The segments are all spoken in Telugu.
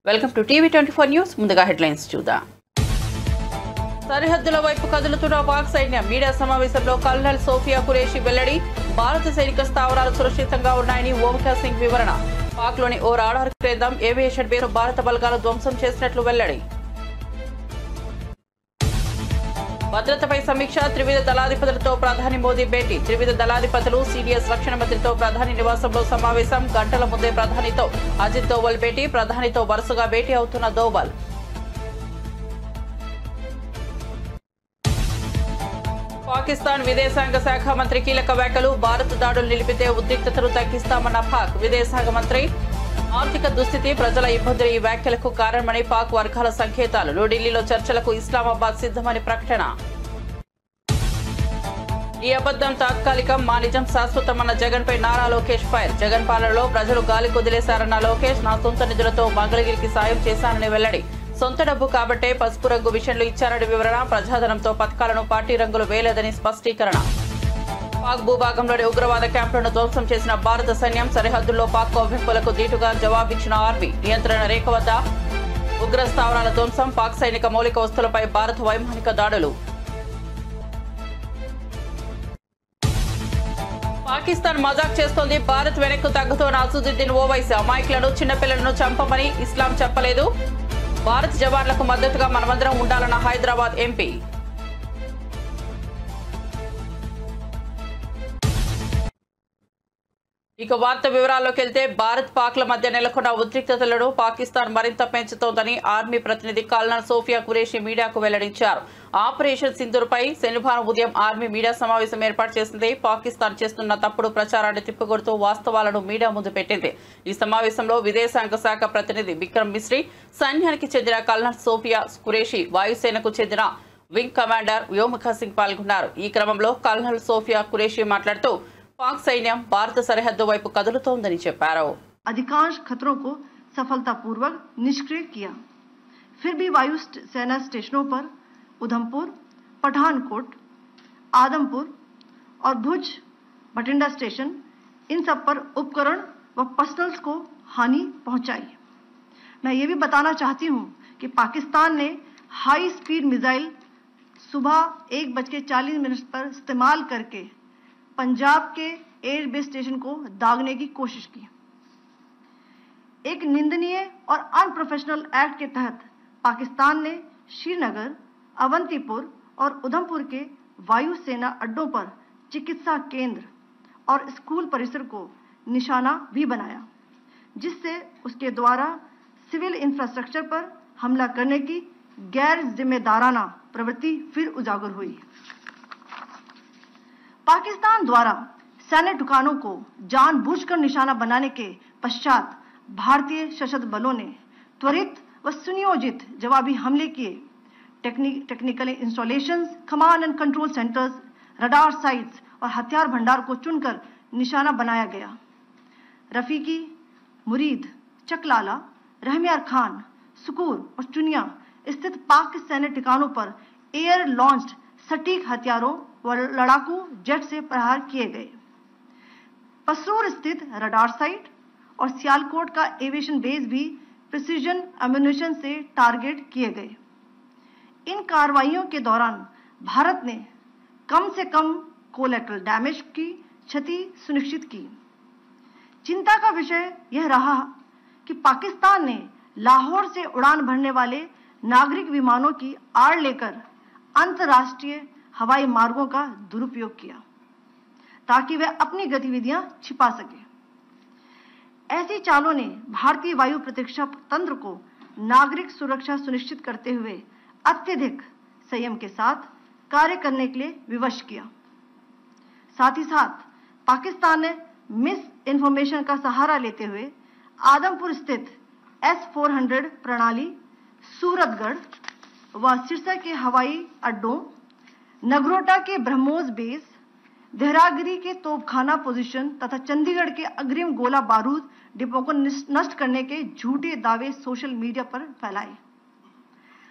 వెల్కమ్ టు టీవీ24 న్యూస్. ముందుగా హెడ్లైన్స్ చూద్దాం. సరిహద్దుల వైపు కదులుతున్న పాక్ సైన్యం. మీడియా సమావేశంలో కల్నల్ సోఫియా ఖురేషీ వెల్లడి. భారత సైనిక స్థావరాలు సురక్షితంగా ఉన్నాయని ఓంకార్ సింగ్ వివరణ. పాక్లోని ఓ రాడార్ కేంద్రం ఏవియేషన్ బేస్ను భారత బలగాలు ధ్వంసం చేసినట్లు వెల్లడి. భద్రతపై సమీక్ష. త్రివిధ దళాధిపతులతో ప్రధాని మోదీ భేటీ. త్రివిధ దళాధిపతులు సిడిఎస్ రక్షణ మంత్రితో ప్రధాని నివాసంలో సమావేశం. గంటల ముందే ప్రధానితో అజిత్ దోవల్ భేటీ. ప్రధానితో వరుసగా భేటీ అవుతున్న దోవల్. పాకిస్తాన్ విదేశాంగ శాఖ మంత్రి కీలక వ్యాఖ్యలు. భారత్ దాడులు నిలిపితే ఉద్రిక్తతను తగ్గిస్తామన్న పాక్ విదేశాంగ మంత్రి. ఆర్థిక దుస్థితి, ప్రజల ఇబ్బందులు ఈ వ్యాఖ్యలకు కారణమని పాక్ వర్గాల సంకేతాలు. న్యూఢిల్లీలో చర్చలకు ఇస్లామాబాద్ సిద్ధమని ప్రకటన. ఈ అబద్ధం తాత్కాలికం, మా నిజం శాశ్వతమన్న జగన్ పై నారా లోకేష్ ఫైర్. జగన్ పాలనలో ప్రజలు గాలి కొదిలేశారన్న లోకేష్. నా సొంత నిధులతో మంగళగిరికి సాయం చేశానని వెల్లడి. సొంత డబ్బు కాబట్టే పసుపు రంగు విషయంలో ఇచ్చారని వివరణ. ప్రజాధనంతో పథకాలను పార్టీ రంగులు వేయలేదని స్పష్టీకరణ. పాక్ భూభాగంలోని ఉగ్రవాద క్యాంపులను ధ్వంసం చేసిన భారత సైన్యం. సరిహద్దుల్లో పాక్ కవ్వింపులకు ధీటుగా జవాబిచ్చిన ఆర్మీ. నియంత్రణ రేఖ వద్ద ఉగ్ర స్థావరాల ధ్వంసం. పాక్ సైనిక మౌలిక వస్తువులపై భారత్ వైమానిక దాడులు. పాకిస్తాన్ మజాక్ చేస్తోంది. భారత్ వెనక్కు తగ్గుతోన్న అసదుద్దీన్ ఓవైసీ. అమాయకులను, చిన్నపిల్లలను చంపమని ఇస్లాం చెప్పలేదు. భారత్ జవాన్లకు మద్దతుగా మనమందరం ఉండాలన్న హైదరాబాద్ ఎంపీ. ఇక వార్త వివరాల్లోకి వెళ్తే, భారత్ పాక్ల మధ్య నెలకొన్న ఉద్రిక్తతలను పాకిస్తాన్ మరింత పెంచుతోందని ఆర్మీ ప్రతినిధి కల్నల్ సోఫియా ఖురేషీ మీడియాకు వెల్లడించారు. ఆపరేషన్ సింధూర్పై శనివారం ఉదయం ఆర్మీ మీడియా సమావేశం ఏర్పాటు చేసింది. పాకిస్తాన్ చేస్తున్న తప్పుడు ప్రచారాన్ని తిప్పికొడుతూ వాస్తవాలను మీడియా ముందు పెట్టింది. ఈ సమావేశంలో విదేశాంగ శాఖ ప్రతినిధి విక్రమ్ మిశ్రీ, సైన్యానికి చెందిన కల్నల్ సోఫియా ఖురేషీ, వాయుసేనకు చెందిన వింగ్ కమాండర్ వ్యోమఖ సింగ్ పాల్గొన్నారు. ఈ క్రమంలో కల్నల్ సోఫియా ఖురేషీ మాట్లాడుతూ पाक सैन्यम भारत सरहद వైపు కదులుతోందని చెప్పారు. अधिकांश खतरों को सफलतापूर्वक निष्क्रिय किया, फिर भी वायु सेना स्टेशनों पर उधमपुर, पठानकोट, आदमपुर और भुज बठिंडा स्टेशन, इन सब पर उपकरण व पर्सनल्स को हानि पहुंचाई। मैं ये भी बताना चाहती हूं कि पाकिस्तान ने हाई स्पीड मिसाइल सुबह 1:40 पर इस्तेमाल करके पंजाब के एयरबेस स्टेशन को दागने की कोशिश की। एक निंदनीय और अनप्रोफेशनल एक्ट के तहत पाकिस्तान ने श्रीनगर, अवंतीपुर और उधमपुर के वायुसेना अड्डों पर चिकित्सा केंद्र और स्कूल परिसर को निशाना भी बनाया, जिससे उसके द्वारा सिविल इंफ्रास्ट्रक्चर पर हमला करने की गैर जिम्मेदाराना प्रवृत्ति फिर उजागर हुई। पाकिस्तान द्वारा सैन्य ठिकानों को जानबूझकर निशाना बनाने के पश्चात भारतीय सशस्त्र बलों ने त्वरित व सुनियोजित जवाबी हमले किए। Technical installations, command and control centres, radar sites और हथियार भंडार को चुनकर निशाना बनाया गया। रफीकी, मुरीद, चकलाला, रहमियार खान, सुकूर और चुनिया स्थित पाक सैन्य ठिकानों पर एयर लॉन्च्ड सटीक हथियारों व लड़ाकू जेट से प्रहार किए गए। पसरूर स्थित रडार साइट और सियालकोट का एविएशन बेस भी प्रिसीजन एम्युनिशन से टारगेट किए गए। इन कार्रवाइयों के दौरान भारत ने कम से कम कोलैटरल डैमेज की क्षति सुनिश्चित की। चिंता का विषय यह रहा कि पाकिस्तान ने लाहौर से उड़ान भरने वाले नागरिक विमानों की आड़ लेकर अंतर्राष्ट्रीय हवाई मार्गों का दुरुपयोग किया, ताकि वे अपनी गतिविधियां छिपा सके। ऐसी चालों ने भारतीय वायु प्रतिरक्षा तंत्र को नागरिक सुरक्षा सुनिश्चित करते हुए अत्यधिक संयम के साथ कार्य करने के लिए विवश किया। साथ ही साथ पाकिस्तान ने मिस इन्फॉर्मेशन का सहारा लेते हुए आदमपुर स्थित S-400 प्रणाली, सूरतगढ़ व सिरसा के हवाई अड्डों, नगरोटा के ब्रह्मोस बेस, देहरागिरी के तोपखाना पोजीशन तथा चंडीगढ़ के अग्रिम गोला बारूद डिपो को नष्ट करने के झूठे दावे सोशल मीडिया पर फैलाए।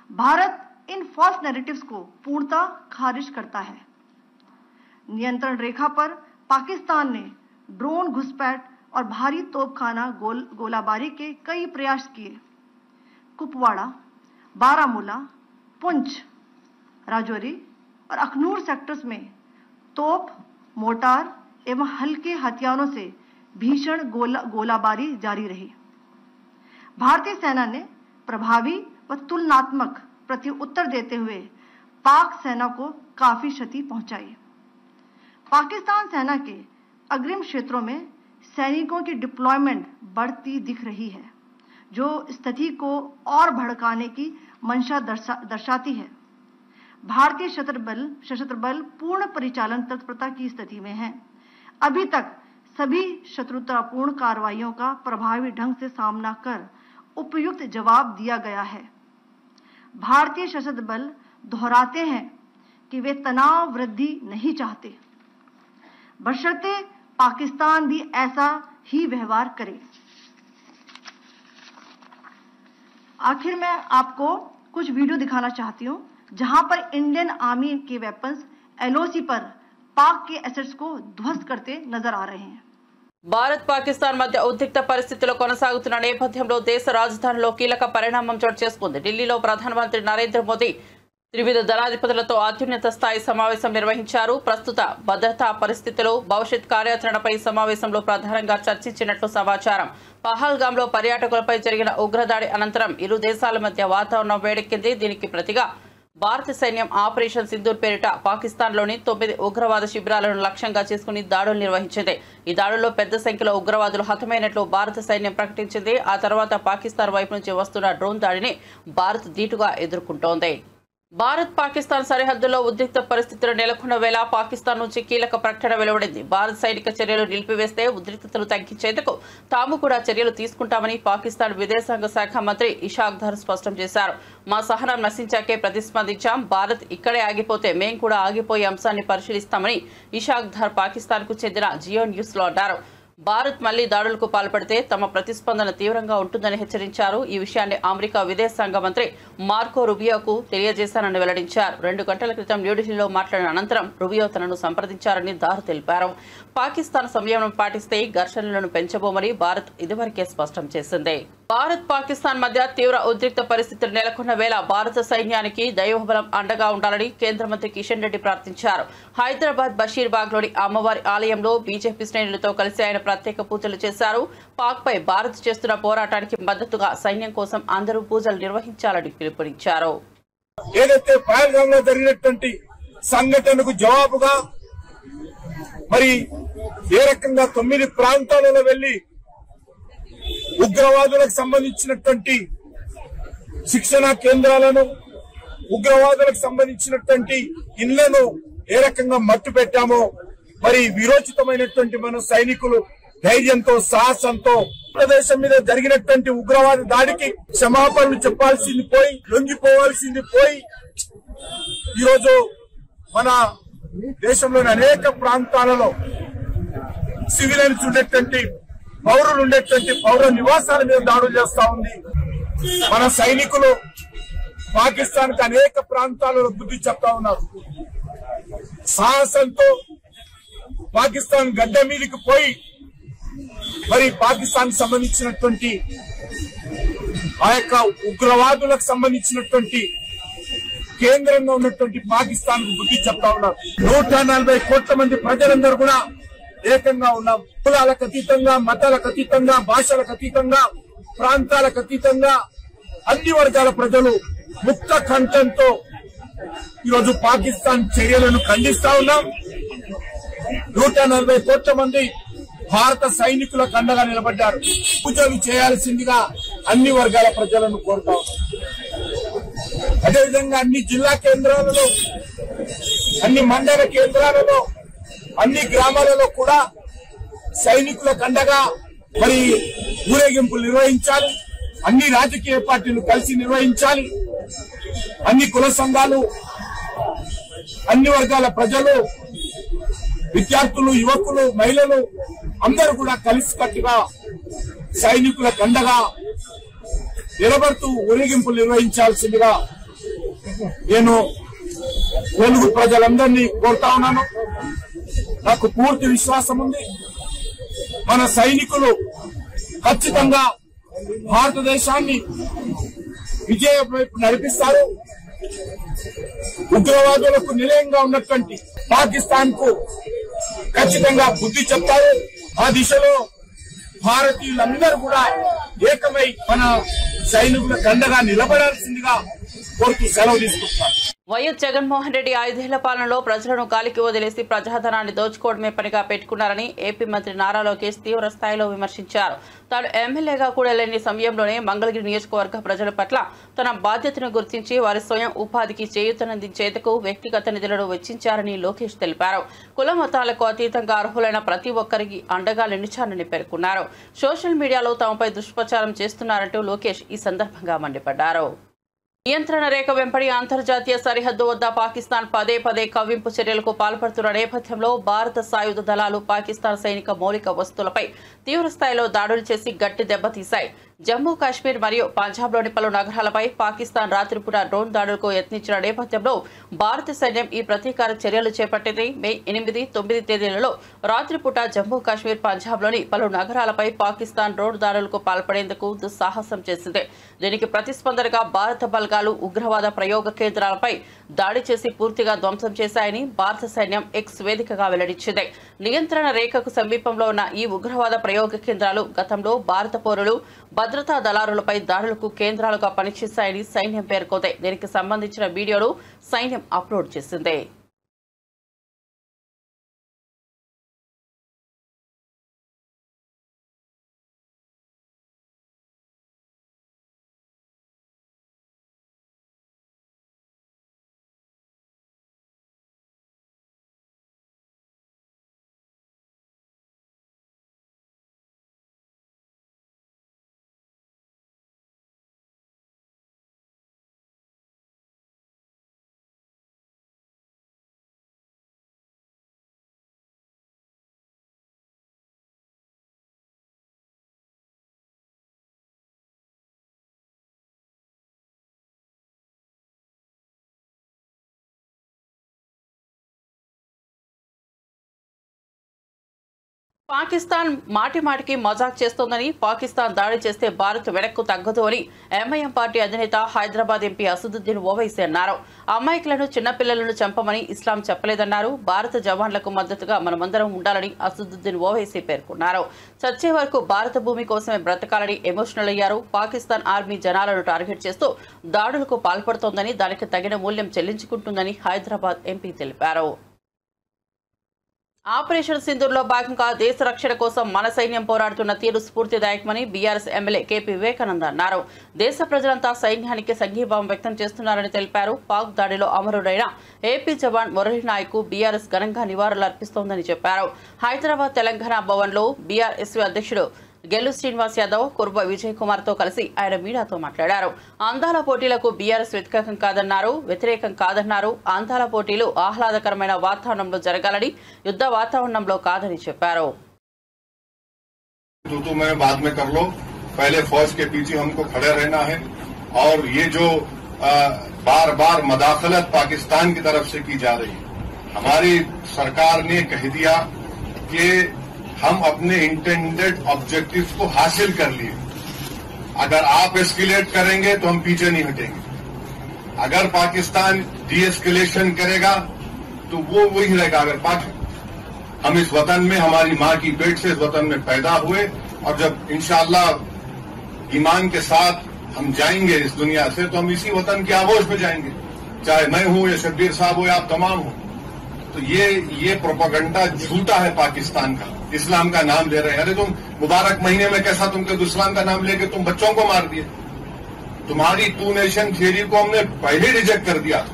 भारत इन फॉल्स नैरेटिव्स को पूर्णतः खारिज करता है। नियंत्रण रेखा पर पाकिस्तान ने ड्रोन घुसपैठ और भारी तोपखाना गोलाबारी के कई प्रयास किए, कुपवाड़ा, बारामूला, पुंछ, राजौरी और अखनूर सेक्टर्स में तोप, मोर्टार एवं हल्के हथियारों से भीषण गोलाबारी जारी रही। भारतीय सेना ने प्रभावी व तुलनात्मक प्रत्युत्तर देते हुए पाक सेना को काफी क्षति पहुंचाई। पाकिस्तान सेना के अग्रिम क्षेत्रों में सैनिकों की डिप्लॉयमेंट बढ़ती दिख रही है, जो स्थिति को और भड़काने की मंशा दर्शाती है। भारतीय सशस्त्र बल पूर्ण परिचालन तत्परता की स्थिति में है। अभी तक सभी शत्रुतापूर्ण कार्रवाइयों का प्रभावी ढंग से सामना कर उपयुक्त जवाब दिया गया है। भारतीय सशस्त्र बल दोहराते हैं कि वे तनाव वृद्धि नहीं चाहते, बशर्ते पाकिस्तान भी ऐसा ही व्यवहार करे। आखिर मैं आपको कुछ वीडियो दिखाना चाहती हूं, जहां पर इंडियन आर्मी के वेपन्स एलओसी पर पाक के एसेट्स को ध्वस्त करते नजर आ रहे हैं। భారత్ పాకిస్తాన్ మధ్య ఉద్రిక్త పరిస్థితులు కొనసాగుతున్న నేపథ్యంలో దేశ రాజధానిలో కీలక పరిణామం చోటు చేసుకుంది. ఢిల్లీలో ప్రధానమంత్రి నరేంద్ర మోదీ త్రివిధ దళాధిపతులతో అత్యున్నత స్థాయి సమావేశం నిర్వహించారు. ప్రస్తుత భద్రతా పరిస్థితులు, భవిష్యత్ కార్యాచరణపై సమావేశంలో ప్రధానంగా చర్చించినట్లు సమాచారం. పహల్గాంలో పర్యాటకులపై జరిగిన ఉగ్రదాడి అనంతరం ఇరు దేశాల మధ్య వాతావరణం వేడెక్కింది. దీనికి ప్రతిగా భారత సైన్యం ఆపరేషన్ సింధూర్ పేరిట పాకిస్తాన్లోని 9 ఉగ్రవాద శిబిరాలను లక్ష్యంగా చేసుకుని దాడులు నిర్వహించింది. ఈ దాడుల్లో పెద్ద సంఖ్యలో ఉగ్రవాదులు హతమైనట్లు భారత సైన్యం ప్రకటించింది. ఆ తర్వాత పాకిస్తాన్ వైపు నుంచి వస్తున్న డ్రోన్ దాడిని భారత్ ధీటుగా ఎదుర్కొంటోంది. భారత్ పాకిస్తాన్ సరిహద్దుల్లో ఉద్రిక్త పరిస్థితులు నెలకొన్న వేళ పాకిస్తాన్ నుంచి కీలక ప్రకటన వెలువడింది. భారత్ సైనిక చర్యలు నిలిపివేస్తే ఉద్రిక్తతలు తగ్గించేందుకు తాము కూడా చర్యలు తీసుకుంటామని పాకిస్తాన్ విదేశాంగ శాఖ మంత్రి ఇషాక్ దర్ స్పష్టం చేశారు. మా సహనం నశించాకే ప్రతిస్పందించాం, భారత్ ఇక్కడే ఆగిపోతే మేం కూడా ఆగిపోయే అంశాన్ని పరిశీలిస్తామని ఇషాక్ దర్ పాకిస్తాన్ కు చెందిన జియో న్యూస్ లో అన్నారు. భారత్ మళ్లీ దాడులకు పాల్పడితే తమ ప్రతిస్పందన తీవ్రంగా ఉంటుందని హెచ్చరించారు. ఈ విషయాన్ని అమెరికా విదేశాంగ మంత్రి మార్కో రుబియోకు తెలియజేశానని వెల్లడించారు. 2 గంటల క్రితం న్యూఢిల్లీలో మాట్లాడిన అనంతరం రుబియో తనను సంప్రదించారని దార్ తెలిపారు. పాకిస్తాన్ సంయమనం పాటిస్తే ఘర్షణలను పెంచబోమని భారత్ ఇదివరకే స్పష్టం చేసింది. భారత్ పాకిస్తాన్ మధ్య తీవ్ర ఉద్రిక్త పరిస్థితులు నెలకొన్న వేళ భారత సైన్యానికి దైవబలం అండగా ఉండాలని కేంద్ర మంత్రి కిషన్ రెడ్డి ప్రార్థించారు. హైదరాబాద్ బషీర్బాగ్లోని అమ్మవారి ఆలయంలో బీజేపీ శ్రేణులతో కలిసి ఆయన ప్రత్యేక పూజలు చేశారు. పాక్ పై భారత్ చేస్తున్న పోరాటానికి మద్దతుగా సైన్యం కోసం అందరూ పూజలు నిర్వహించాలని పిలుపునిచ్చారు. ఏదైతే పహల్గాంలో జరిగినటువంటి సంఘటనకు జవాబుగా మరి ఏ రకంగా 9 ప్రాంతాలలో వెళ్లి ఉగ్రవాదులకు సంబంధించినటువంటి శిక్షణ కేంద్రాలను, ఉగ్రవాదులకు సంబంధించినటువంటి ఇళ్లను ఏ రకంగా మట్టు పెట్టామో, మరి విరోచితమైనటువంటి మన సైనికులు ధైర్యంతో, సాహసంతో ప్రదేశం మీద జరిగినటువంటి ఉగ్రవాద దాడికి క్షమాపణలు చెప్పాల్సింది పోయి, లొంగిపోవాల్సింది పోయి, ఈరోజు మన దేశంలోని అనేక ప్రాంతాలలో సివిలియన్స్ ఉండేటువంటి, పౌరులు ఉండేటువంటి పౌర నివాసాల మీద దాడులు చేస్తా ఉంది. మన సైనికులు పాకిస్తాన్ కి అనేక ప్రాంతాలలో బుద్ధి చెప్తా ఉన్నారు. సాహసంతో పాకిస్తాన్ గడ్డ మీదకి పోయి మరి పాకిస్తాన్ సంబంధించినటువంటి ఆ యొక్క ఉగ్రవాదులకు సంబంధించినటువంటి కేంద్రంగా ఉన్నటువంటి పాకిస్తాన్ కు బుద్ధి చెప్తా ఉన్నారు. 140 కోట్ల మంది ప్రజలందరూ కూడా ఏకంగా ఉన్నాం. కులాలకు అతీతంగా, మతాలకు అతీతంగా, భాషలకు అతీతంగా, ప్రాంతాలకు అతీతంగా అన్ని వర్గాల ప్రజలు ముక్త కంఠంతో ఈరోజు పాకిస్తాన్ చర్యలను ఖండిస్తా ఉన్నాం. 140 కోట్ల మంది భారత సైనికులకు అండగా నిలబడ్డారు. పూజలు చేయాల్సిందిగా అన్ని వర్గాల ప్రజలను కోరుతా ఉన్నాం. అదేవిధంగా అన్ని జిల్లా కేంద్రాలలో, అన్ని మండల కేంద్రాలలో, అన్ని గ్రామాలలో కూడా సైనికులకు అండగా మరి ఊరేగింపులు నిర్వహించాలి. అన్ని రాజకీయ పార్టీలు కలిసి నిర్వహించాలి. అన్ని కుల సంఘాలు, అన్ని వర్గాల ప్రజలు, విద్యార్థులు, యువకులు, మహిళలు అందరూ కూడా కలిసికట్టుగా సైనికులకు అండగా నిలబడుతూ ఊరేగింపులు నిర్వహించాల్సిందిగా నేను తెలుగు ప్రజలందరినీ కోరుతా ఉన్నాను. నాకు పూర్తి విశ్వాసం ఉంది. మన సైనికులు ఖచ్చితంగా భారతదేశాన్ని విజయం వైపు నడిపిస్తారు. ఉగ్రవాదులకు నిలయంగా ఉన్నటువంటి పాకిస్తాన్ కు ఖచ్చితంగా బుద్ధి చెప్తారు. ఆ దిశలో భారతీయులందరూ కూడా ఏకమై మన సైనికులకు అండగా నిలబడాల్సిందిగా కోరుతూ సెలవు తీసుకుంటున్నారు. వైఎస్ జగన్మోహన్ రెడ్డి 5 ఏళ్ల పాలనలో ప్రజలను గాలికి వదిలేసి ప్రజాధనాన్ని దోచుకోవడమే పనిగా పెట్టుకున్నారని ఏపీ మంత్రి నారా లోకేష్ తీవ్ర స్థాయిలో విమర్శించారు. తాను ఎమ్మెల్యేగా కూడా లేని సమయంలోనే మంగళగిరి నియోజకవర్గ ప్రజల పట్ల తన బాధ్యతను గుర్తించి వారి స్వయం ఉపాధికి చేయూతనందించేందుకు వ్యక్తిగత నిధులను వెచ్చించారని లోకేష్ తెలిపారు. కుల మతాలకు అతీతంగా అర్హులైన ప్రతి ఒక్కరికి అండగా నిలిచారని పేర్కొన్నారు. సోషల్ మీడియాలో తమపై దుష్ప్రచారం చేస్తున్నారంటూ లోకేష్ ఈ సందర్భంగా మండిపడ్డారు. నియంత్రణ రేఖ వెంబడి అంతర్జాతీయ సరిహద్దు వద్ద పాకిస్తాన్ పదే పదే కవ్వింపు చర్యలకు పాల్పడుతున్న నేపథ్యంలో భారత సాయుధ దళాలు పాకిస్తాన్ సైనిక మౌలిక వస్తువులపై తీవ్ర స్థాయిలో దాడులు చేసి గట్టి దెబ్బతీశాయి. జమ్మూ కాశ్మీర్ మరియు పంజాబ్లోని పలు నగరాలపై పాకిస్తాన్ రాత్రిపూట డ్రోన్ దాడులకు యత్నించిన నేపథ్యంలో భారత సైన్యం ఈ ప్రతీకార చర్యలు చేపట్టింది. మే 8, 9 తేదీలలో రాత్రిపూట జమ్మూ కాశ్మీర్, పంజాబ్లోని పలు నగరాలపై పాకిస్తాన్ డ్రోన్ దాడులకు పాల్పడేందుకు దుస్సాహసం చేసింది. దీనికి ప్రతిస్పందనగా భారత బలగాలు ఉగ్రవాద ప్రయోగ కేంద్రాలపై దాడి చేసి పూర్తిగా ధ్వంసం చేశాయని భారత సైన్యం ఎక్స్ వేదికగా వెల్లడించింది. నియంత్రణ రేఖకు సమీపంలో ఉన్న ఈ ఉగ్రవాద ప్రయోగ కేంద్రాలు గతంలో భారత పౌరులు, భద్రతా దళారులపై దాడులకు కేంద్రాలుగా పనిచేశాయని సైన్యం పేర్కొంది. దీనికి సంబంధించిన వీడియోను సైన్యం అప్లోడ్ చేసింది. పాకిస్తాన్ మాటిమాటికి మజాక్ చేస్తోందని, పాకిస్తాన్ దాడి చేస్తే భారత్ వెనక్కు తగ్గదు అని ఎంఐఎం పార్టీ అధినేత హైదరాబాద్ ఎంపీ అసదుద్దీన్ ఓవైసీ అన్నారు. అమాయకులను, చిన్నపిల్లలను చంపమని ఇస్లాం చెప్పలేదన్నారు. భారత జవాన్లకు మద్దతుగా మనమందరం ఉండాలని అసదుద్దీన్ ఓవైసీ పేర్కొన్నారు. చచ్చే వరకు భారత భూమి కోసమే బ్రతకాలని ఎమోషనల్ అయ్యారు. పాకిస్తాన్ ఆర్మీ జనాలను టార్గెట్ చేస్తూ దాడులకు పాల్పడుతోందని, దానికి తగిన మూల్యం చెల్లించుకుంటుందని హైదరాబాద్ ఎంపీ తెలిపారు. ఆపరేషన్ సింధూర్లో భాగంగా దేశ రక్షణ కోసం మన సైన్యం పోరాడుతున్న తీరు స్ఫూర్తిదాయకమని బీఆర్ఎస్ ఎమ్మెల్యే కేపీ వివేకానంద అన్నారు. దేశ ప్రజలంతా సైన్యానికి సంఘీభావం వ్యక్తం చేస్తున్నారని తెలిపారు. పాక్ దాడిలో అమరుడైన ఏపీ జవాన్ మురళీ నాయక్ బీఆర్ఎస్ ఘనంగా నివాళులు అర్పిస్తోందని చెప్పారు. హైదరాబాద్ తెలంగాణ భవన్లో బీఆర్ఎస్ అధ్యక్షుడు గెల్లు శ్రీనివాస్ యాదవ్, కుర్బ విజయ్ కుమార్ తో కలిసి ఆయన మీడియాతో మాట్లాడారు. అందాల పోటీలకు బీఆర్ఎస్ వ్యతిరేకం కాదన్నారు. అందాల పోటీలు ఆహ్లాదకరమైన వాతావరణంలో జరగాలని, యుద్ధ వాతావరణంలో కాదని చెప్పారు. बाद में कर लो, पहले फौज के पीछे हमको खड़े रहना है और ये जो बार बार मदाखलत पाकिस्तान की तरफ से की जा रही है, हमारी सरकार ने कह दिया कि हम अपने इंटेंडेड ऑब्जेक्टिव्स को हासिल कर लिए. अगर आप एस्केलेट करेंगे तो हम पीछे नहीं हटेंगे. अगर पाकिस्तान डी एस्केलेशन करेगा तो वो वही रहेगा. अगर हम इस वतन में, हमारी मां की पेट से इस वतन में पैदा हुए और जब इंशाअल्लाह ईमान के साथ हम जाएंगे इस दुनिया से, तो हम इसी वतन की आगोश में जाएंगे. चाहे मैं हूं या शब्बीर साहब हो या आप तमाम हो. तो ये प्रोपेगेंडा झूठा है पाकिस्तान का. इस्लाम का नाम ले रहे हैं. अरे तुम मुबारक महीने में कैसा तुमको इस्लाम का नाम लेके तुम बच्चों को मार दिए. तुम्हारी 2 नेशन थियरी को हमने पहले रिजेक्ट कर दिया था.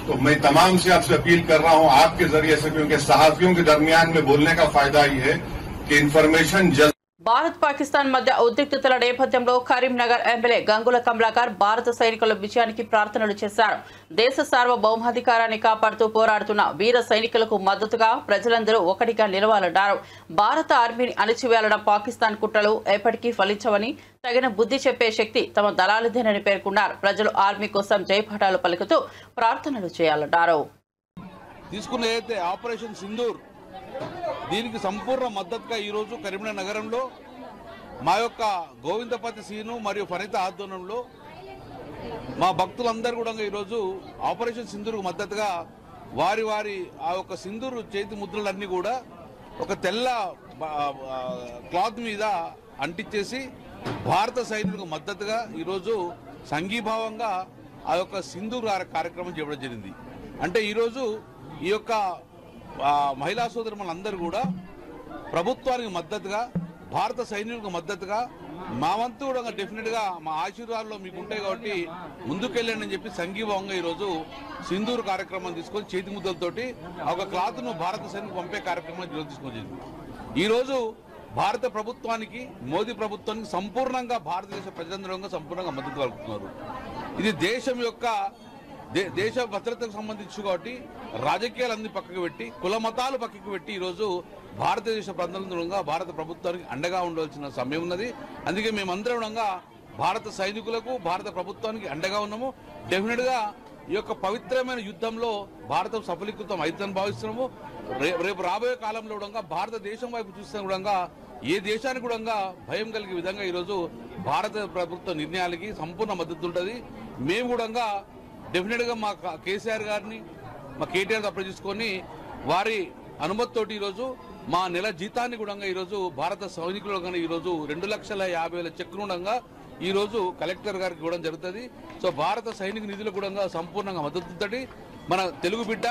तो मैं तमाम से आपसे अपील कर रहा हूं आपके जरिए से, क्योंकि सहाफियों के दरमियान में बोलने का फायदा ही है कि इन्फॉर्मेशन जल्द. భారత్ పాకిస్తాన్ మధ్య ఉద్రిక్తతల నేపథ్యంలో కరీంనగర్ ఎమ్మెల్యే గంగుల కమలాకర్ భారత సైనికుల విజయానికి ప్రార్థనలు చేశారు. దేశ సార్వభౌమాధికారాన్ని కాపాడుతూ పోరాడుతున్న వీర సైనికులకు మద్దతుగా ప్రజలందరూ ఒకటిగా నిలవాలన్నారు. భారత ఆర్మీని అణచివేయాలన్న పాకిస్తాన్ కుట్రలు ఎప్పటికీ ఫలించవని, తగిన బుద్ధి చెప్పే శక్తి తమ దళాలదేనని పేర్కొన్నారు. ప్రజలు ఆర్మీ కోసం జయపాఠాలు పలుకుతూ ప్రార్థనలు చేయాలన్నారు. తీసుకునేదైతే ఆపరేషన్ సింధూర్, దీనికి సంపూర్ణ మద్దతుగా ఈరోజు కరీంనగర్ నగరంలో మా యొక్క గోవిందపతి సీను మరియు ఫణిత ఆధ్వర్యంలో మా భక్తులందరూ కూడా ఈరోజు ఆపరేషన్ సింధూర్కు మద్దతుగా వారి వారి ఆ యొక్క సింధూర్ చేతి ముద్రలన్నీ కూడా ఒక తెల్ల క్లాత్ మీద అంటించేసి భారత సైనికులకు మద్దతుగా ఈరోజు సంఘీభావంగా ఆ యొక్క సింధూర్ కార్యక్రమం చేయడం జరిగింది. అంటే ఈరోజు ఈ యొక్క మహిళా సోదరులందరూ కూడా ప్రభుత్వానికి మద్దతుగా భారత సైనికులకు మద్దతుగా మా వంతు కూడా డెఫినెట్గా మా ఆశీర్వాదాల్లో మీకు ఉంటాయి కాబట్టి ముందుకెళ్ళండి అని చెప్పి సంఘీభావంగా ఈరోజు సింధూర్ కార్యక్రమం తీసుకొని చేతి ముద్దలతోటి ఒక క్లాత్ను భారత సైనికులకు పంపే కార్యక్రమం ఈరోజు తీసుకొచ్చింది. ఈరోజు భారత ప్రభుత్వానికి మోదీ ప్రభుత్వానికి సంపూర్ణంగా భారతదేశ ప్రజలందరూ సంపూర్ణంగా మద్దతు కలుపుతున్నారు. ఇది దేశం యొక్క దేశ భద్రతకు సంబంధించి కాబట్టి రాజకీయాలన్నీ పక్కకు పెట్టి కుల మతాలు పక్కకు పెట్టి ఈరోజు భారతదేశ ప్రజలందరూ భారత ప్రభుత్వానికి అండగా ఉండవలసిన సమయం ఉన్నది. అందుకే మేమందరం భారత సైనికులకు భారత ప్రభుత్వానికి అండగా ఉన్నాము. డెఫినెట్గా ఈ యొక్క పవిత్రమైన యుద్ధంలో భారతం సఫలీకృతం అవుతుందని భావిస్తున్నాము. రేపు రాబోయే కాలంలో కూడా భారతదేశం వైపు చూస్తే కూడా ఏ దేశానికి కూడా భయం కలిగే విధంగా ఈరోజు భారత ప్రభుత్వ నిర్ణయాలకి సంపూర్ణ మద్దతు ఉంటుంది. మేము కూడా డెఫినెట్గా మా కేసీఆర్ గారిని మా కేటీఆర్ అప్లై చేసుకొని వారి అనుమతితోటి ఈరోజు మా నెల జీతాన్ని కూడా ఈరోజు భారత సైనికులు కానీ ఈరోజు 2,50,000 చెక్కులు ఉండగా ఈరోజు కలెక్టర్ గారికి ఇవ్వడం జరుగుతుంది. సో భారత సైనిక నిధులకు కూడా సంపూర్ణంగా మద్దతు. మన తెలుగు బిడ్డ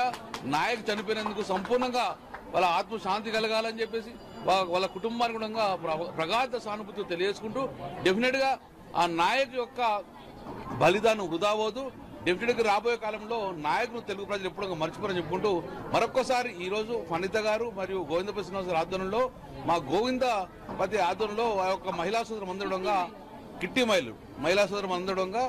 నాయక్ చనిపోయినందుకు సంపూర్ణంగా వాళ్ళ ఆత్మశాంతి కలగాలని చెప్పేసి వాళ్ళ కుటుంబానికి కూడా ప్రగాఢ సానుభూతి తెలియజేసుకుంటూ డెఫినెట్గా ఆ నాయక్ యొక్క బలిదానం వృధా అవ్వదు. డెఫినెట్గా రాబోయే కాలంలో నాయకులు తెలుగు ప్రజలు ఎప్పుడూ మర్చిపోరని చెప్పుకుంటూ మరొక్కసారి ఈరోజు ఫణిత గారు మరియు గోవిందపతి శ్రీనివాస ఆధ్వర్యంలో మా గోవిందపతి ఆధ్వర్యంలో ఆ యొక్క మహిళా సోదరులు అందడంగా కిట్టి మహిళా సోదరులు అందడంగా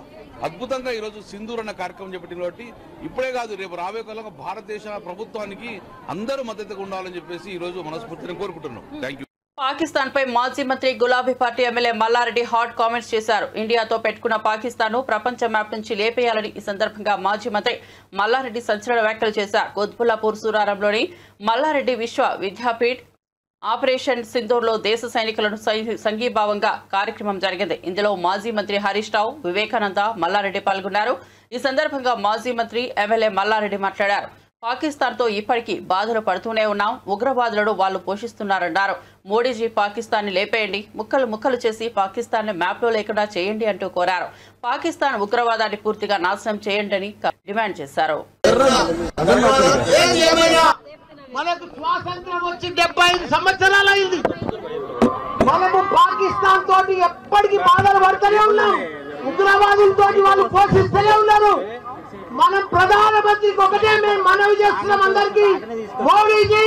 అద్భుతంగా ఈరోజు సింధూర్ అన్న కార్యక్రమం చేపట్టింది. కాబట్టి ఇప్పుడే కాదు రేపు రాబోయే కాలంలో భారతదేశ ప్రభుత్వానికి అందరూ మద్దతుగా ఉండాలని చెప్పేసి ఈరోజు మనస్ఫూర్తిని కోరుకుంటున్నాం. Thank you. పాకిస్తాన్ పై మాజీ మంత్రి గులాబీ party MLA Malla Reddy hot comments చేశారు. ఇండియాతో పెట్టుకున్న పాకిస్తాన్ ను ప్రపంచ మ్యాప్ నుంచి లేపేయాలని ఈ సందర్భంగా మాజీ మంత్రి మల్లారెడ్డి సంచలన వ్యాఖ్యలు చేశారు. కుత్బుల్లాపూర్ సూరారంలోని మల్లారెడ్డి విశ్వ విద్యాపీఠ్ ఆపరేషన్ సింధూర్లో దేశ సైనికులను సంఘీభావంగా కార్యక్రమం జరిగింది. ఇందులో మాజీ మంత్రి హరీష్ రావు, వివేకానంద, మల్లారెడ్డి పాల్గొన్నారు. ఈ సందర్భంగా మాజీ మంత్రి ఎమ్మెల్యే మల్లారెడ్డి మాట్లాడారు. పాకిస్తాన్తో ఇప్పటికీ బాధలు పడుతూనే ఉన్నాం. ఉగ్రవాదులను వాళ్ళు పోషిస్తున్నారన్నారు. మోడీజీ పాకిస్తాన్ ని లేపేయండి, ముక్కలు ముక్కలు చేసి పాకిస్తాన్ ని మ్యాప్ లో లేకుండా చేయండి అంటూ కోరారు. పాకిస్తాన్ ఉగ్రవాదాన్ని పూర్తిగా నాశనం చేయండి అని డిమాండ్ చేశారు. మనకు స్వాతంత్రం వచ్చి 75 సంవత్సరాలైంది. మనము పాకిస్తాన్ తోటి ఎప్పటికీ బాధలు పడుతూనే ఉన్నాం. ఉగ్రవాదులతో వాళ్ళు పోషిస్తూనే ఉన్నారు. మనం ప్రధానమంత్రికి ఒకటే మేము మనవి చేస్తున్నాం అందరికీ, మోడీజీ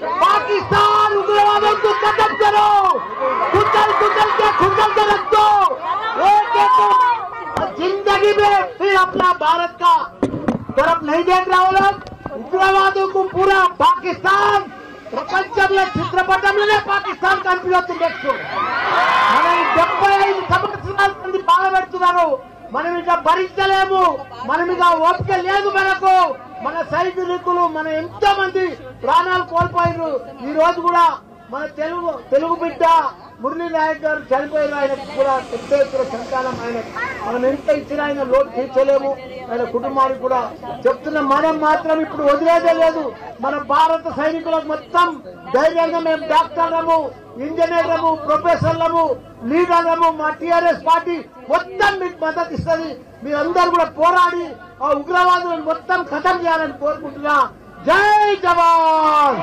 पाकिस्तान उग्रवादों को खत्म करो, कुचल कुचल के खुचल के रख दो। एक एक जिंदगी में फिर अपना भारत का तरफ नहीं देख रहा हो लोग। उग्रवादों को पूरा पाकिस्तान ప్రపంచంలో చిత్రపటంలోనే పాకిస్తాన్ కనిపిస్తుంది. మనం 75 సంవత్సరాల నుండి బాధపెడుతున్నారు. మనం ఇక భరించలేము. మనం ఇక ఓపిక లేదు మనకు. మన సైనికులు మన ఎంతో మంది ప్రాణాలు కోల్పోయారు. ఈ రోజు కూడా మన తెలుగు బిడ్డ మురళీ నాయక్ గారు చనిపోయిన ఆయనకు కూడా పెద్ద ఎత్తున సంతానం. ఆయన మనం ఎంత ఇచ్చినా ఆయన లోటు తీర్చలేము. ఆయన కుటుంబానికి కూడా చెప్తున్న మనం మాత్రం ఇప్పుడు వదిలేదే లేదు. మన భారత సైనికులకు మొత్తం ధైర్యంగా మేము డాక్టర్లము, ఇంజనీర్లము, ప్రొఫెసర్లము, లీడర్లము, మా టీఆర్ఎస్ పార్టీ మొత్తం మీకు మద్దతు ఇస్తుంది. మీరందరూ కూడా పోరాడి ఆ ఉగ్రవాదులను మొత్తం ఖతం చేయాలని కోరుకుంటున్నా. జై జవాన్.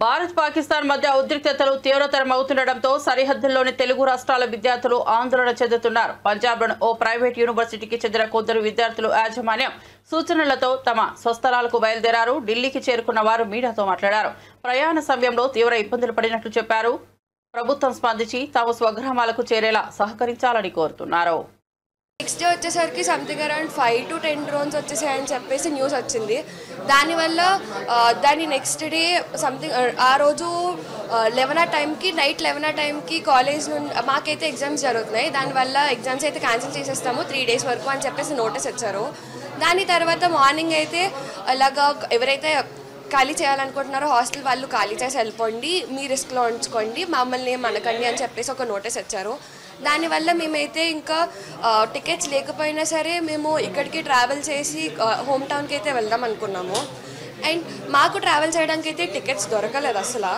భారత్ పాకిస్తాన్ మధ్య ఉద్రిక్తతలు తీవ్రతరమవుతుండటంతో సరిహద్దుల్లోని తెలుగు రాష్ట్రాల విద్యార్థులు ఆందోళన చెందుతున్నారు. పంజాబ్లోని ఓ ప్రైవేట్ యూనివర్సిటీకి చెందిన కొందరు విద్యార్థులు యాజమాన్యం సూచనలతో తమ స్వస్థలాలకు బయలుదేరారు. ఢిల్లీకి చేరుకున్న వారు మీడియాతో మాట్లాడారు. ప్రయాణ సమయంలో తీవ్ర ఇబ్బందులు పడినట్లు చెప్పారు. ప్రభుత్వం స్పందించి తమ స్వగ్రామాలకు చేరేలా సహకరించాలని కోరుతున్నారు. నెక్స్ట్ డే వచ్చేసరికి సంథింగ్ అరౌండ్ 5 to 10 డ్రోన్స్ వచ్చేసాయని చెప్పేసి న్యూస్ వచ్చింది. దానివల్ల దాని నెక్స్ట్ డే సంథింగ్ ఆ రోజు 11 ఆ టైంకి నైట్ 11 ఆ టైంకి కాలేజ్ నుండి మాకైతే ఎగ్జామ్స్ జరుగుతున్నాయి. దానివల్ల ఎగ్జామ్స్ అయితే క్యాన్సిల్ చేసేస్తాము 3 days వరకు అని చెప్పేసి నోటీస్ ఇచ్చారు. దాని తర్వాత మార్నింగ్ అయితే అలాగా ఎవరైతే ఖాళీ చేయాలనుకుంటున్నారో హాస్టల్ వాళ్ళు ఖాళీ చేసి వెళ్ళిపోండి, మీ రిస్క్లో ఉంచుకోండి, మమ్మల్ని మనకండి అని చెప్పేసి ఒక నోటీస్ ఇచ్చారు. దానివల్ల మేమైతే ఇంకా టికెట్స్ లేకపోయినా సరే మేము ఇక్కడికి ట్రావెల్ చేసి హోమ్ టౌన్కి అయితే వెళ్దాం అనుకున్నాము. అండ్ మాకు ట్రావెల్ చేయడానికి అయితే టికెట్స్ దొరకలేదు అసలు.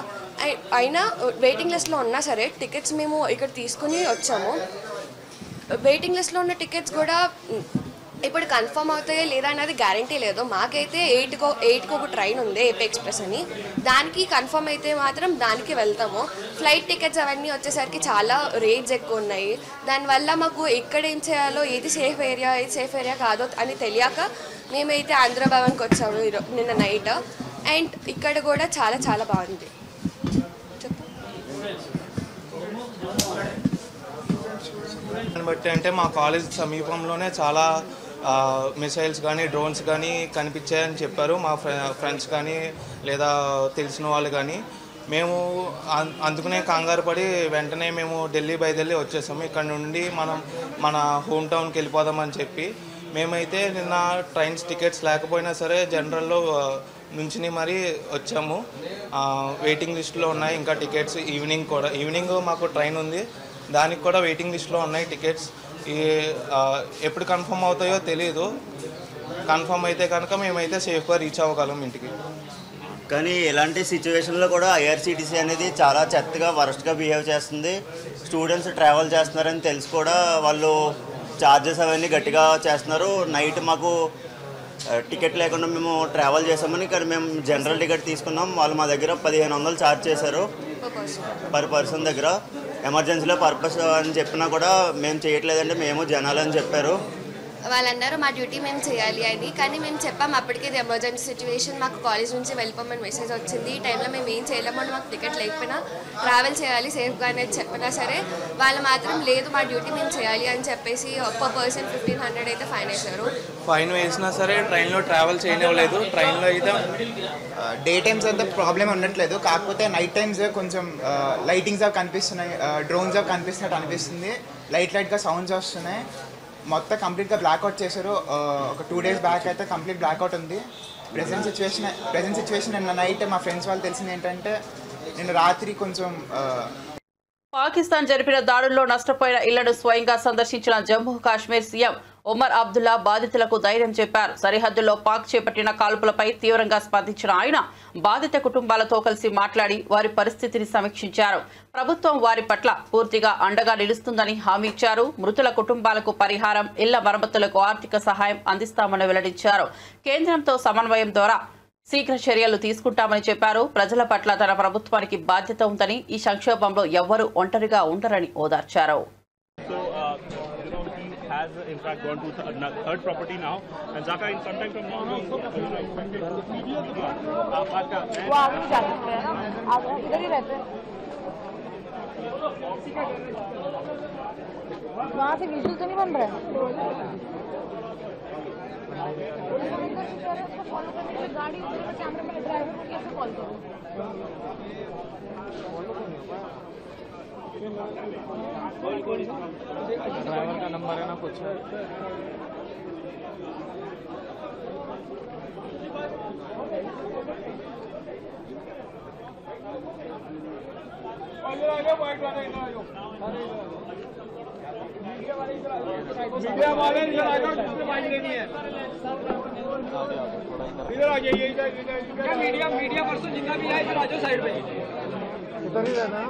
అయినా వెయిటింగ్ లిస్ట్లో ఉన్నా సరే టికెట్స్ మేము ఇక్కడ తీసుకుని వచ్చాము. వెయిటింగ్ లిస్ట్లో ఉన్న టికెట్స్ కూడా ఇప్పుడు కన్ఫర్మ్ అవుతాయో లేదా అనేది గ్యారంటీ లేదు. మాకైతే 8కి ఒక ట్రైన్ ఉంది ఏపీ ఎక్స్ప్రెస్ అని, దానికి కన్ఫర్మ్ అయితే మాత్రం దానికి వెళ్తాము. ఫ్లైట్ టికెట్స్ అవన్నీ వచ్చేసరికి చాలా రేట్స్ ఎక్కువ ఉన్నాయి. దానివల్ల మాకు ఎక్కడ ఏం చేయాలో, ఏది సేఫ్ ఏరియా కాదో అని తెలియక మేమైతే ఆంధ్రభవన్కి వచ్చాము నిన్న నైట్. అండ్ ఇక్కడ కూడా చాలా చాలా బాగుంది. బట్టి అంటే మా కాలేజ్ సమీపంలోనే చాలా మిసైల్స్ కానీ డ్రోన్స్ కానీ కనిపించాయని చెప్పారు మా ఫ్రెండ్స్ కానీ లేదా తెలిసిన వాళ్ళు కానీ. మేము అందుకునే కంగారు పడి వెంటనే మేము ఢిల్లీ బయలుదేరి వచ్చేసాము. ఇక్కడ నుండి మన హోమ్ టౌన్కి వెళ్ళిపోదామని చెప్పి మేమైతే నిన్న ట్రైన్స్ టికెట్స్ లేకపోయినా సరే జనరల్లో నుంచి మరీ వచ్చాము. వెయిటింగ్ లిస్ట్లో ఉన్నాయి ఇంకా టికెట్స్. ఈవినింగ్ మాకు ట్రైన్ ఉంది, దానికి కూడా వెయిటింగ్ లిస్ట్లో ఉన్నాయి టికెట్స్. ఎప్పుడు కన్ఫర్మ్ అవుతాయో తెలియదు. కన్ఫర్మ్ అయితే కనుక మేమైతే సేఫ్గా రీచ్ అవ్వగలం ఇంటికి. కానీ ఇలాంటి సిచ్యువేషన్లో కూడా ఐఆర్సీటీసీ అనేది చాలా చెత్తగా వరస్ట్గా బిహేవ్ చేస్తుంది. స్టూడెంట్స్ ట్రావెల్ చేస్తున్నారని తెలిసి కూడా వాళ్ళు ఛార్జెస్ అవన్నీ గట్టిగా చేస్తున్నారు. నైట్ మాకు టికెట్ లేకుండా మేము ట్రావెల్ చేసామని, కానీ మేము జనరల్ టికెట్ తీసుకున్నాం. వాళ్ళు మా దగ్గర 1500 ఛార్జ్ చేశారు పర్ పర్సన్ దగ్గర. ఎమర్జెన్సీలో పర్పస్ అని చెప్పినా కూడా మేము చేయట్లేదంటే మేము జనాలని చెప్పారు. వాళ్ళన్నారు మా డ్యూటీ మేము చేయాలి అని, కానీ మేము చెప్పాము అప్పటికే ఇది ఎమర్జెన్సీ సిచ్యువేషన్, మాకు కాలేజ్ నుంచి వెళ్ళిపోమని మెసేజ్ వచ్చింది. ఈ టైంలో మేము ఏం చేయలేము అని, మాకు టికెట్ లేకపోయినా ట్రావెల్ చేయాలి సేఫ్గా అనేది చెప్పినా సరే వాళ్ళు మాత్రం లేదు మా డ్యూటీ మేము చేయాలి అని చెప్పేసి ఒక్క పర్సన్ 1500 అయితే ఫైన్ వేశారు. ఫైన్ వేసినా సరే ట్రైన్లో ట్రావెల్ చేయనివ్వలేదు. ట్రైన్లో అయితే డే టైమ్స్ అంతా ప్రాబ్లం ఉండట్లేదు, కాకపోతే నైట్ టైమ్స్ కొంచెం లైటింగ్స్ అవి కనిపిస్తున్నాయి, డ్రోన్స్ అవి కనిపిస్తున్నట్టు అనిపిస్తుంది. లైట్గా సౌండ్స్ వస్తున్నాయి. మొత్తం కంప్లీట్గా బ్లాక్అవుట్ చేశారు. ఒక 2 days బ్యాక్ అయితే కంప్లీట్ బ్లాక్అవుట్ ఉంది. ప్రెజెంట్ సిచ్యువేషన్ నిన్న నైట్ మా ఫ్రెండ్స్ వాళ్ళు తెలిసింది ఏంటంటే నిన్న రాత్రి కొంచెం పాకిస్తాన్ జరిపిన దాడుల్లో నష్టపోయిన ఇళ్లను స్వయంగా సందర్శించిన జమ్మూ కాశ్మీర్ సీఎం ఒమర్ అబ్దుల్లా బాధితులకు ధైర్యం చెప్పారు. సరిహద్దుల్లో పాక్ చేపట్టిన కాల్పులపై తీవ్రంగా స్పందించిన ఆయన బాధిత కుటుంబాలతో కలిసి మాట్లాడి వారి పరిస్థితిని సమీక్షించారు. ప్రభుత్వం వారి పట్ల పూర్తిగా అండగా నిలుస్తుందని హామీ ఇచ్చారు. మృతుల కుటుంబాలకు పరిహారం, ఇళ్ల మరమ్మతులకు ఆర్థిక సహాయం అందిస్తామని వెల్లడించారు. కేంద్రంతో సమన్వయం ద్వారా శీఘ్ర చర్యలు తీసుకుంటామని చెప్పారు. ప్రజల పట్ల తన ప్రభుత్వానికి బాధ్యత ఉందని, ఈ సంక్షోభంలో ఎవ్వరూ ఒంటరిగా ఉండరని ఓదార్చారు. has in fact gone to third property now, and Zaka in some time from now वो आगे जा सकते हैं ना, आप इधर ही रहते हैं, वहाँ से विजुअल तो नहीं बन रहा है. फॉलो करने की गाड़ी उधर कैमरे में ड्राइवर को कैसे कॉल करूँ? ड्राइवर का नंबर है ना कुछ मीडिया वाले इधर आ जाओ, दूसरे बाइक लेनी है, इधर आ जाइए. मीडिया पर्सन जितना भी है इधर आ जाओ साइड पे, इधर ही रहना.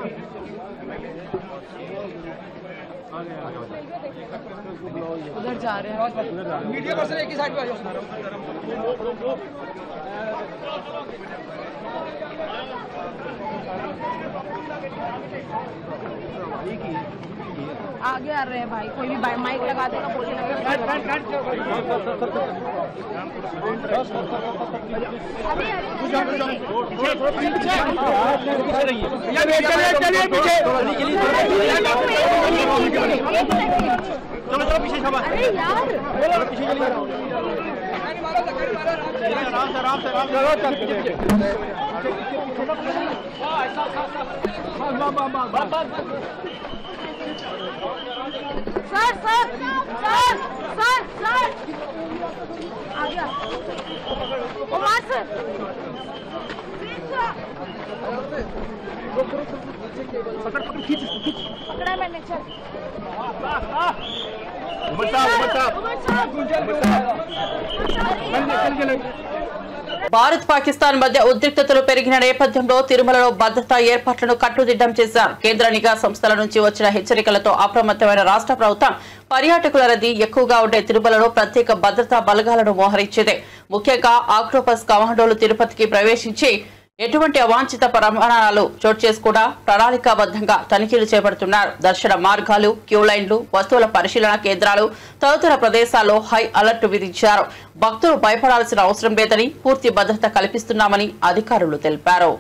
उधर जा रहे हैं मीडिया पर्सन, एक ही साइड पे आ जाओ. आगे आ रहे हैं भाई, कोई भी माइक लगा देगा, बोलने लगेगा. चलो पीछे छपा. अरे यार पीछे चलिए, आराम से सर आ गया. ओ मार सर భారత్ పాకిస్తాన్ మధ్య ఉద్రిక్తతలు పెరిగిన నేపథ్యంలో తిరుమలలో భద్రతా ఏర్పాట్లను కట్టుదిట్టం చేశారు. కేంద్ర నిఘా సంస్థల నుంచి వచ్చిన హెచ్చరికలతో అప్రమత్తమైన రాష్ట్ర ప్రభుత్వం పర్యాటకుల రద్దీ ఎక్కువగా ఉండే తిరుమలలో ప్రత్యేక భద్రతా బలగాలను మోహరించింది. ముఖ్యంగా ఆక్టోపస్ కమాండోలు తిరుపతికి ప్రవేశించి ఎటువంటి అవాంఛిత పరిమాణాలు చోటు చేసుకుండా ప్రణాళికాబద్ధంగా తనిఖీలు చేపడుతున్నారు. దర్శన మార్గాలు, క్యూ లైన్లు, వస్తువుల పరిశీలన కేంద్రాలు తదితర ప్రదేశాల్లో హై అలర్ట్ విధించారు. భక్తులు భయపడాల్సిన అవసరం లేదని పూర్తి భద్రత కల్పిస్తున్నామని అధికారులు తెలిపారు.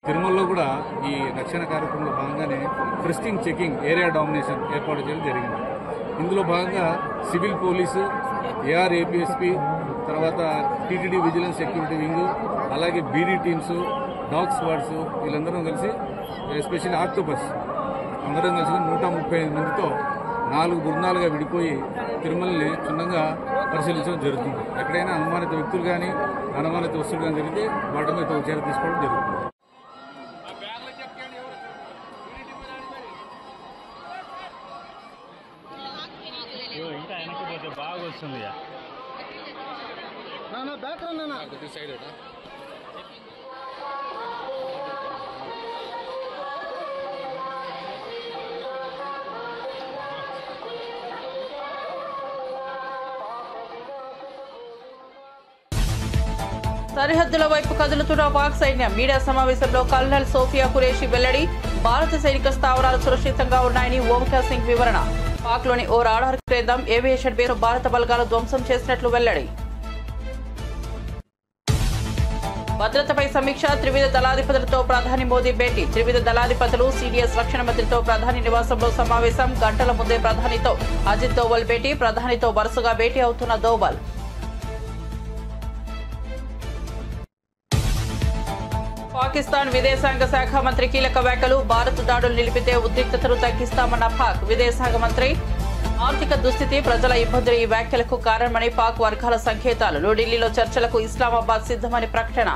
తిరుమలలో కూడా ఈ రక్షణ కార్యక్రమంలో భాగంగానే ఫ్రిస్టింగ్ చెకింగ్ ఏరియా డామినేషన్ ఏర్పాటు చేయడం జరిగింది. ఇందులో భాగంగా సివిల్ పోలీసు, ఏఆర్ఏపీఎస్పీ, తర్వాత టీటీడీ విజిలెన్స్ సెక్యూరిటీ వింగ్, అలాగే బీడీ టీమ్స్, డాగ్ స్క్వాడ్స్ వీళ్ళందరం కలిసి ఎస్పెషల్లీ ఆక్టోపస్ అందరం కలిసి 135 మందితో 4 బృందాలుగా విడిపోయి తిరుమలని క్షుణ్ణంగా పరిశీలించడం జరుగుతుంది. ఎక్కడైనా అనుమానిత వ్యక్తులు కానీ అనుమానిత వస్తువులు కానీ జరిగితే వాటి మీద చర్య తీసుకోవడం జరుగుతుంది. బాగా వస్తుంది సైడ్ సరిహద్దుల వైపు కదులుతున్న పాక్ సైన్యం మీడియా సమావేశంలో కల్నల్ సోఫియా ఖురేషీ వెల్లడి. భారత సైనిక స్థావరాలు సురక్షితంగా ఉన్నాయని ఓంకార్ సింగ్ వివరణ. పాక్లోని ఓ రాడార్ కేంద్రం ఏవియేషన్ బేస్ భారత బలగాలు ధ్వంసం చేసినట్లు వెల్లడి. భద్రతపై సమీక్ష. త్రివిధ దళాధిపతులతో ప్రధాని మోదీ భేటీ. త్రివిధ దళాధిపతులు, సిడిఎస్ రక్షణ మంత్రితో ప్రధాని నివాసంలో సమావేశం. గంటల ముందే ప్రధానితో అజిత్ దోవల్ భేటీ. ప్రధానితో వరుసగా భేటీ అవుతున్న దోవల్. పాకిస్తాన్ విదేశాంగ శాఖ మంత్రి కీలక వ్యాఖ్యలు. భారత్ దాడులు నిలిపితే ఉద్రిక్తతను తగ్గిస్తామన్న పాక్ విదేశాంగ మంత్రి. ఆర్థిక దుస్థితి, ప్రజల ఇబ్బందులు ఈ వ్యాఖ్యలకు కారణమని పాక్ వర్గాల సంకేతాలు. న్యూఢిల్లీలో చర్చలకు ఇస్లామాబాద్ సిద్ధమని ప్రకటన.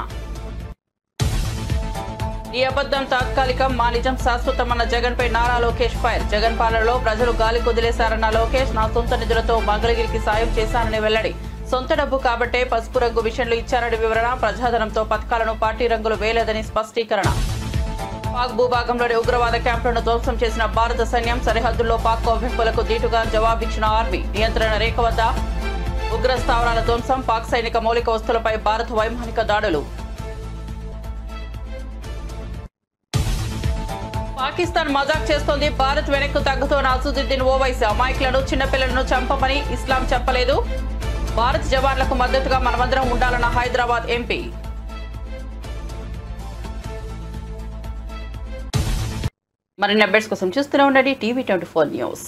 ఈ అబద్ధం తాత్కాలికం, మా నిజం శాశ్వతమన్న జగన్ పై నారా లోకేష్ ఫైర్. జగన్ పాలనలో ప్రజలు గాలి కుదిలేశారన్న లోకేష్. నా సొంత నిధులతో మంగళగిరికి సాయం చేశానని వెల్లడి. సొంత డబ్బు కాబట్టే పసుపు రంగు మిషన్లు ఇచ్చారని వివరణ. ప్రజాధనంతో పథకాలను పార్టీ రంగులు వేయలేదని స్పష్టీకరణ. పాక్ భూభాగంలోని ఉగ్రవాద క్యాంపులను ధ్వంసం చేసిన భారత సైన్యం. సరిహద్దుల్లో పాక్ కవ్వింపులకు దీటుగా జవాబిచ్చిన ఆర్మీ. నియంత్రణ రేఖ వద్ద ఉగ్ర స్థావరాల ధ్వంసం. పాక్ సైనిక మౌలిక వస్తువులపై భారత్ వైమానిక దాడులు. పాకిస్తాన్ మజాక్ చేస్తోంది. భారత్ వెనక్కు తగ్గుతోన్న అసదుద్దీన్ ఓవైసీ. అమాయకులను, చిన్నపిల్లలను చంపమని ఇస్లాం చెప్పలేదు. భారత్ జవాన్లకు మద్దతుగా మనమందరం ఉండాలన్న హైదరాబాద్ ఎంపీ. మరిన్ని అప్డేట్స్ కోసం చూస్తూనే ఉండండి టీవీ 24 న్యూస్.